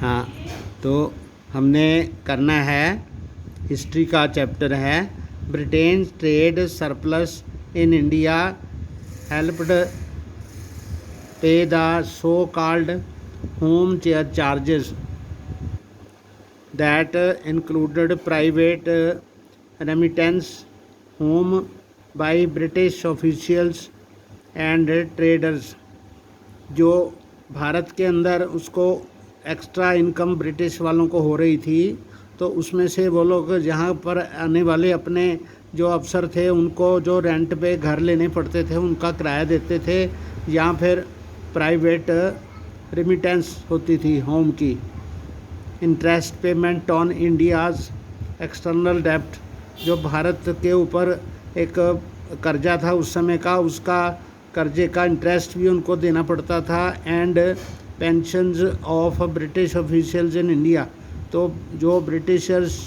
हाँ, तो हमने करना है हिस्ट्री का चैप्टर है Britain trade surplus in India helped pay the so called home charges that included private remittance home by British officials and traders. जो भारत के अंदर उसको एक्स्ट्रा इनकम ब्रिटिश वालों को हो रही थी, तो उसमें से वो लोग जहाँ पर आने वाले अपने जो अफसर थे उनको जो रेंट पे घर लेने पड़ते थे उनका किराया देते थे, या फिर प्राइवेट रेमिटेंस होती थी होम की। Interest payment on India's external डेब्ट, जो भारत के ऊपर एक कर्जा था उस समय का, उसका कर्जे का इंटरेस्ट भी उनको देना पड़ता था। And pensions of British officials in India, तो जो ब्रिटिशर्स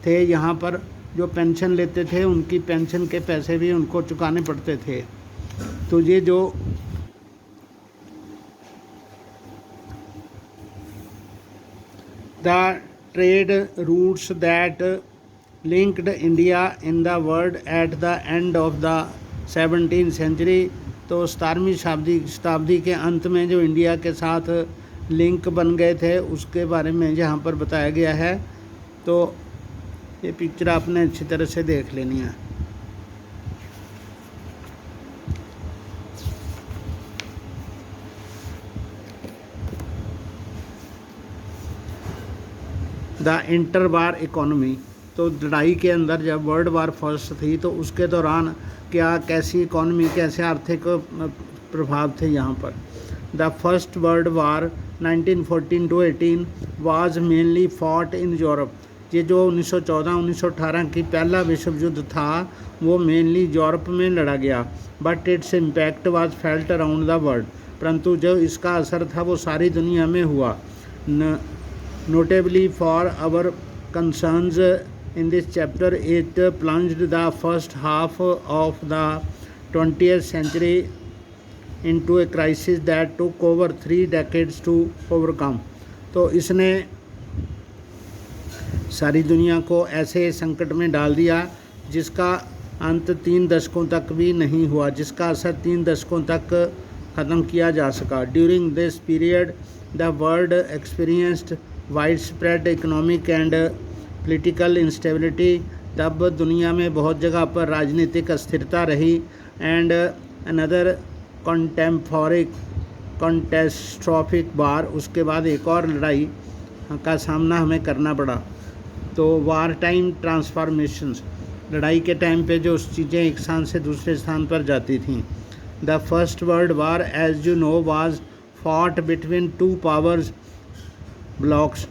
थे यहाँ पर जो पेंशन लेते थे उनकी पेंशन के पैसे भी उनको चुकाने पड़ते थे। तो ये जो the trade routes that linked India in the world at the end of the 17th century, तो 17वीं शताब्दी के अंत में जो इंडिया के साथ लिंक बन गए थे उसके बारे में यहाँ पर बताया गया है। तो ये पिक्चर आपने अच्छी तरह से देख लेनी है। द इंटर वार इकोनॉमी, तो लड़ाई के अंदर जब वर्ल्ड वार फर्स्ट थी तो उसके दौरान क्या कैसी इकोनॉमी, कैसे आर्थिक प्रभाव थे यहाँ पर। The first world war 1914 to 18 was mainly fought in Europe, ये जो 1914-1918 की पहला विश्व युद्ध था वो मेनली यूरोप में लड़ा गया। But its impact was felt around the world, परंतु जो इसका असर था वो सारी दुनिया में हुआ। Notably for our concerns in this chapter it plunged the first half of the 20th century into a crisis that took over 3 decades to overcome। तो इसने सारी दुनिया को ऐसे संकट में डाल दिया जिसका अंत 3 दशकों तक भी नहीं हुआ, जिसका असर 3 दशकों तक ख़त्म किया जा सका। During this period the world experienced wide spread economic and political instability, तब दुनिया में बहुत जगह पर राजनीतिक अस्थिरता रही। एंड अनदर कॉन्टेस्ट्रॉफिक वार, उसके बाद एक और लड़ाई का सामना हमें करना पड़ा। तो वार टाइम ट्रांसफॉर्मेशंस, लड़ाई के टाइम पे जो चीज़ें एक स्थान से दूसरे स्थान पर जाती थीं। The first world war as you know was fought between 2 powers blocks,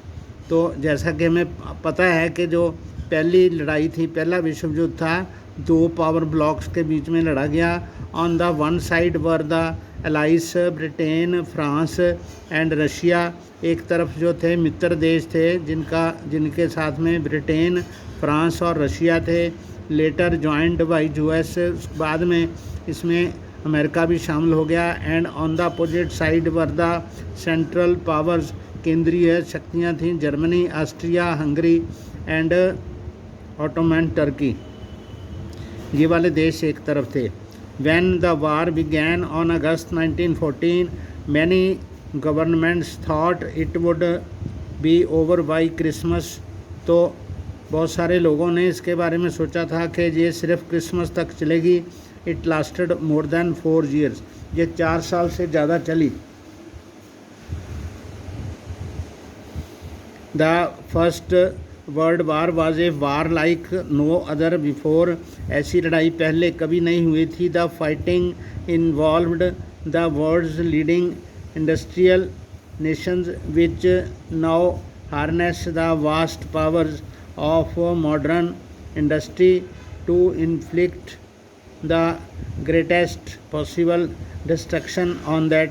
तो जैसा कि हमें पता है कि जो पहली लड़ाई थी, पहला विश्व युद्ध था, 2 पावर ब्लॉक्स के बीच में लड़ा गया। On the one side were the Alice Britain France and Russia, एक तरफ जो थे मित्र देश थे जिनके साथ में ब्रिटेन फ्रांस और रशिया थे। लेटर जॉइंड बाई यूएस, बाद में इसमें अमेरिका भी शामिल हो गया। And on the opposite side were the central powers, केंद्रीय शक्तियाँ थीं, Germany Austria Hungary and Ottoman Turkey, ये वाले देश एक तरफ थे। When the war began on August 1914 many governments thought it would be over by Christmas, तो बहुत सारे लोगों ने इसके बारे में सोचा था कि ये सिर्फ क्रिसमस तक चलेगी। It lasted more than 4 years, ये 4 साल से ज़्यादा चली। The first world war was a war like no other before, ऐसी लड़ाई पहले कभी नहीं हुई थी। The fighting involved the world's leading industrial nations which now harness the vast powers of modern industry to inflict the greatest possible destruction on that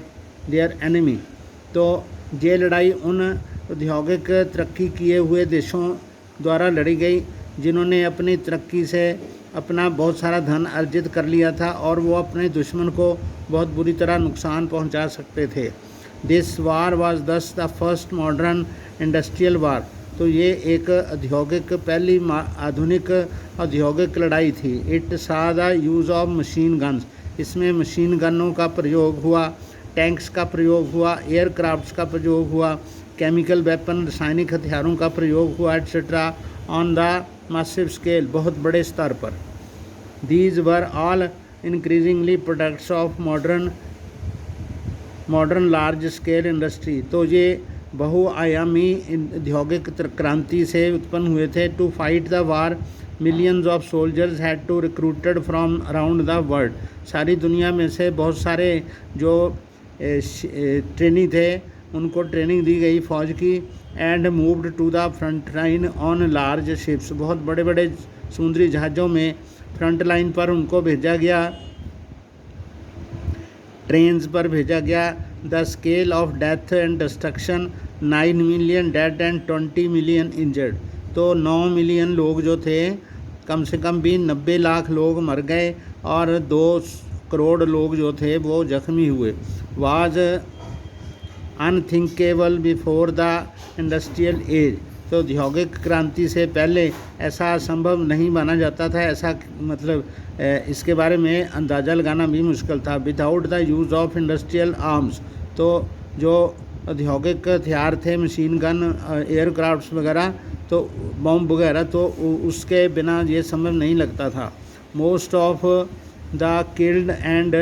their enemy, तो ये लड़ाई उन औद्योगिक तरक्की किए हुए देशों द्वारा लड़ी गई जिन्होंने अपनी तरक्की से अपना बहुत सारा धन अर्जित कर लिया था और वो अपने दुश्मन को बहुत बुरी तरह नुकसान पहुंचा सकते थे। दिस वार वॉज दस द फर्स्ट मॉडर्न इंडस्ट्रियल वार। तो ये एक औद्योगिक पहली आधुनिक औद्योगिक लड़ाई थी। इट सा the use of machine guns, इसमें मशीन गनों का प्रयोग हुआ, टैंक्स का प्रयोग हुआ, एयरक्राफ्ट्स का प्रयोग हुआ, केमिकल वेपन रासायनिक हथियारों का प्रयोग हुआ etcetera on the massive scale, बहुत बड़े स्तर पर। These were all increasingly products of modern large scale industry. तो ये बहुआयामी औद्योगिक क्रांति से उत्पन्न हुए थे। To fight the war millions of soldiers had to recruited from around the world. सारी दुनिया में से बहुत सारे जो ट्रेनी थे उनको ट्रेनिंग दी गई फ़ौज की। And moved to the front line on large ships, बहुत बड़े बड़े समुद्री जहाज़ों में फ्रंट लाइन पर उनको भेजा गया, ट्रेन्स पर भेजा गया। The scale of death and destruction 9 million dead and 20 million injured. तो 9 मिलियन लोग जो थे, कम से कम भी 90 लाख लोग मर गए और 2 करोड़ लोग जो थे वो जख्मी हुए। Was unthinkable before the industrial as. तो औद्योगिक क्रांति से पहले ऐसा संभव नहीं माना जाता था, ऐसा मतलब इसके बारे में अंदाज़ा लगाना भी मुश्किल था। Without the use of industrial arms, तो जो औद्योगिक हथियार थे, मशीन गन, एयरक्राफ्ट्स वगैरह, तो बम वगैरह, तो उसके बिना ये संभव नहीं लगता था। Most of the killed and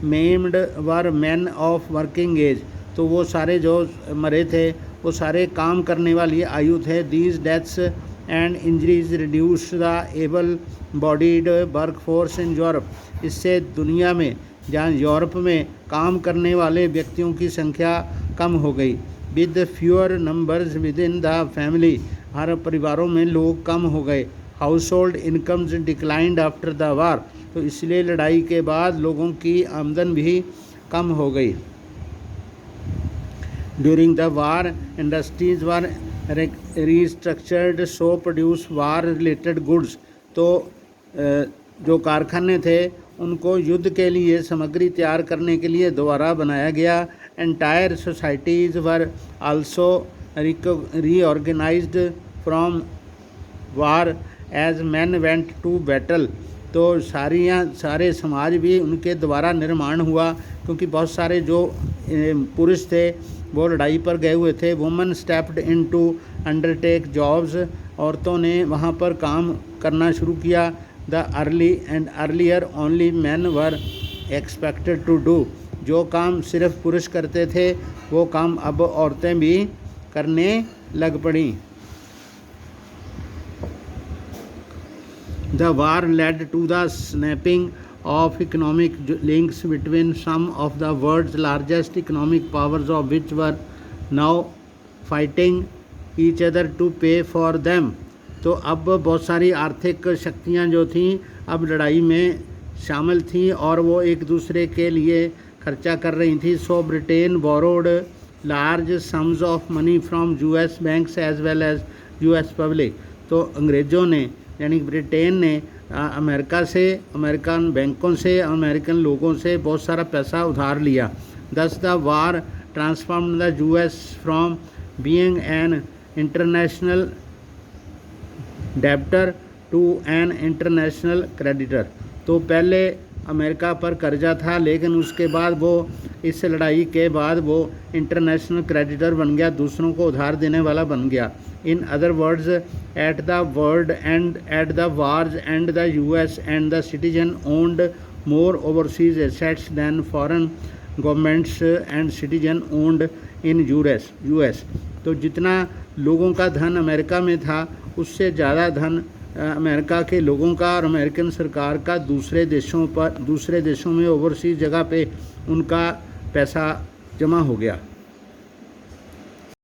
maimed were men of working age. तो वो सारे जो मरे थे वो सारे काम करने वाली आयु थे। These deaths and injuries reduce the able bodied work force in Europe. इससे दुनिया में, जहाँ यूरोप में काम करने वाले व्यक्तियों की संख्या कम हो गई। With fewer numbers within the family, हर परिवारों में लोग कम हो गए। Household incomes declined after the war. तो इसलिए लड़ाई के बाद लोगों की आमदन भी कम हो गई। During the war industries were restructured so produce war related goods. तो जो कारखाने थे उनको युद्ध के लिए सामग्री तैयार करने के लिए दोबारा बनाया गया। Entire societies were also reorganised from war as men went to battle. तो सारे समाज भी उनके द्वारा निर्माण हुआ, क्योंकि बहुत सारे जो पुरुष थे वो लड़ाई पर गए हुए थे। Women stepped in to undertake jobs, औरतों ने वहाँ पर काम करना शुरू किया। The earlier only men were expected to do. जो काम सिर्फ पुरुष करते थे वो काम अब औरतें भी करने लग पड़ी। The war led to the snapping of economic links between some of the world's largest economic powers, of which were now fighting each other to pay for them. तो अब बहुत सारी आर्थिक शक्तियां जो थीं अब लड़ाई में शामिल थीं और वो एक दूसरे के लिए खर्चा कर रही थी। So Britain borrowed large sums of money from US banks as well as US public. तो अंग्रेज़ों ने यानी ब्रिटेन ने अमेरिका से, अमेरिकन बैंकों से, अमेरिकन लोगों से बहुत सारा पैसा उधार लिया। Thus the war transformed the US from being an international debtor to an international creditor. तो पहले अमेरिका पर कर्जा था, लेकिन उसके बाद वो इस लड़ाई के बाद वो इंटरनेशनल क्रेडिटर बन गया, दूसरों को उधार देने वाला बन गया। In other words, at the war's end, the US and the citizen owned more overseas assets than foreign governments and citizen owned in US. तो जितना लोगों का धन अमेरिका में था उससे ज़्यादा धन अमेरिका के लोगों का और अमेरिकन सरकार का दूसरे देशों में ओवरसीज जगह पे उनका पैसा जमा हो गया।